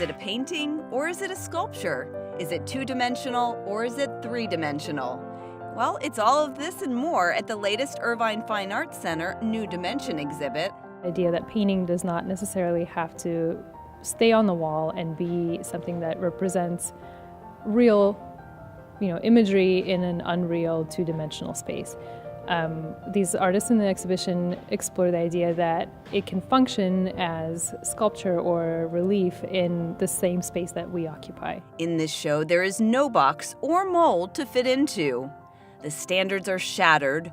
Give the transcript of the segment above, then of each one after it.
Is it a painting or is it a sculpture? Is it two-dimensional or is it three-dimensional? Well, it's all of this and more at the latest Irvine Fine Arts Center New Dimension exhibit. The idea that painting does not necessarily have to stay on the wall and be something that represents real, imagery in an unreal two-dimensional space. These artists in the exhibition explore the idea that it can function as sculpture or relief in the same space that we occupy. In this show, there is no box or mold to fit into. The standards are shattered,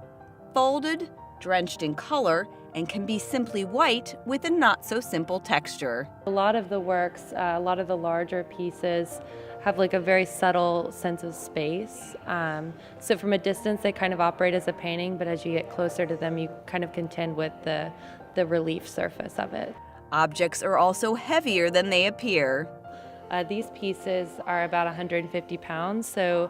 folded, drenched in color, and can be simply white with a not-so-simple texture. A lot of the works, a lot of the larger pieces have like a very subtle sense of space. So from a distance, they kind of operate as a painting, but as you get closer to them, you kind of contend with the relief surface of it. Objects are also heavier than they appear. These pieces are about 150 pounds, so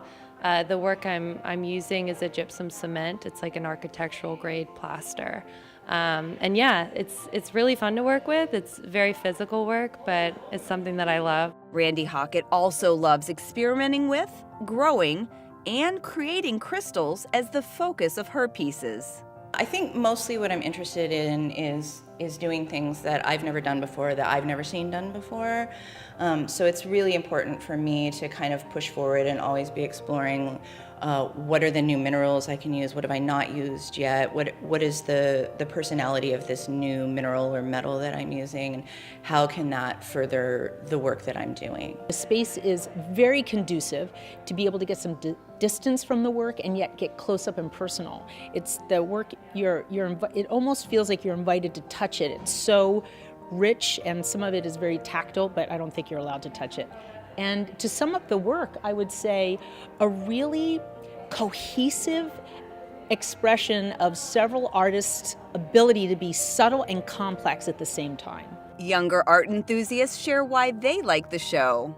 the work I'm using is a gypsum cement. It's like an architectural grade plaster. And yeah, it's really fun to work with. It's very physical work, but it's something that I love. Randy Hockett also loves experimenting with, growing, and creating crystals as the focus of her pieces. I think mostly what I'm interested in is doing things that I've never done before, that I've never seen done before. So it's really important for me to kind of push forward and always be exploring what are the new minerals I can use, what have I not used yet, what is the personality of this new mineral or metal that I'm using, and how can that further the work that I'm doing. The space is very conducive to be able to get some distance from the work and yet get close up and personal. It's the work, it almost feels like you're invited to touch it. It's so rich, and some of it is very tactile, but I don't think you're allowed to touch it. And to sum up the work, I would say a really cohesive expression of several artists' ability to be subtle and complex at the same time. Younger art enthusiasts share why they like the show.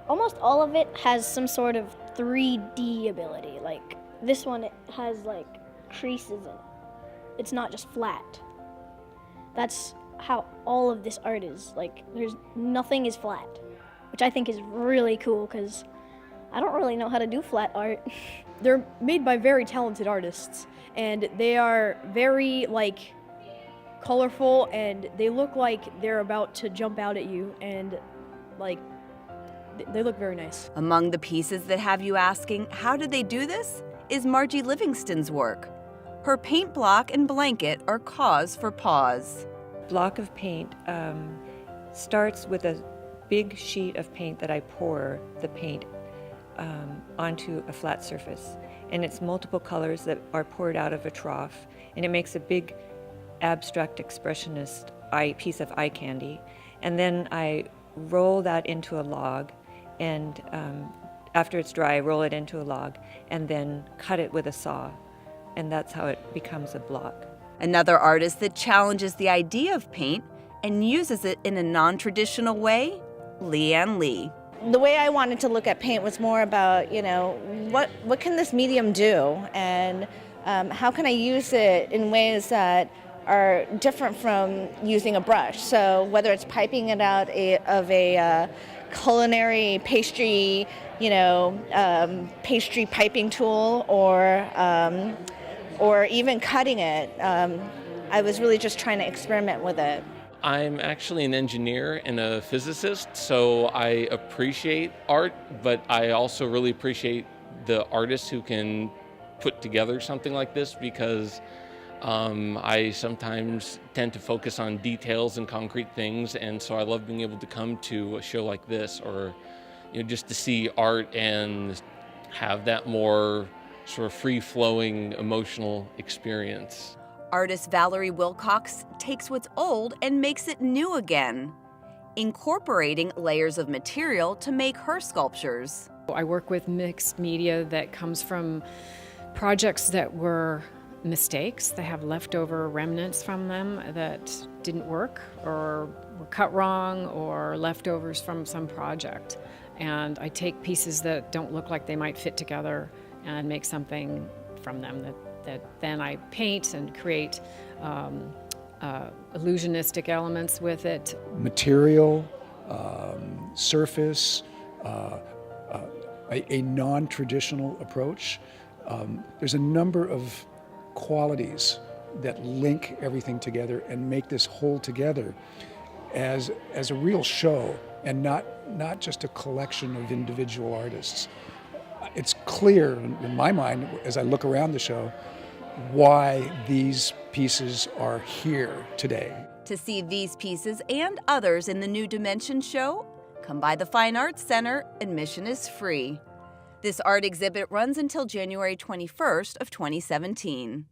Almost all of it has some sort of 3D ability. Like this one, it has like creases in it. It's not just flat. That's how all of this art is. Like nothing is flat, which I think is really cool because I don't really know how to do flat art. They're made by very talented artists, and they are very colorful, and they look like they're about to jump out at you, and they look very nice. Among the pieces that have you asking, how did they do this, is Margie Livingston's work. Her paint block and blanket are cause for pause. Block of paint starts with a big sheet of paint that I pour the paint onto a flat surface. And it's multiple colors that are poured out of a trough. And it makes a big abstract expressionist piece of eye candy. And then I roll that into a log. And after it's dry, I roll it into a log and then cut it with a saw. And that's how it becomes a block. Another artist that challenges the idea of paint and uses it in a non-traditional way, Leanne Lee. The way I wanted to look at paint was more about, what can this medium do, and how can I use it in ways that are different from using a brush. So whether it's piping it out of a culinary pastry, pastry piping tool, or even cutting it, I was really just trying to experiment with it. I'm actually an engineer and a physicist, so I appreciate art, but I also really appreciate the artists who can put together something like this, because I sometimes tend to focus on details and concrete things, and so I love being able to come to a show like this, or just to see art and have that more sort of free-flowing emotional experience. Artist Valerie Wilcox takes what's old and makes it new again, incorporating layers of material to make her sculptures. I work with mixed media that comes from projects that were mistakes. They have leftover remnants from them that didn't work or were cut wrong, or leftovers from some project. And I take pieces that don't look like they might fit together and make something from them that then I paint and create illusionistic elements with it. Material, surface, a non-traditional approach. There's a number of qualities that link everything together and make this whole together as a real show and not just a collection of individual artists. It's clear in my mind as I look around the show why these pieces are here today. To see these pieces and others in the New Dimension show, come by the Fine Arts Center. Admission is free. This art exhibit runs until January 21st of 2017.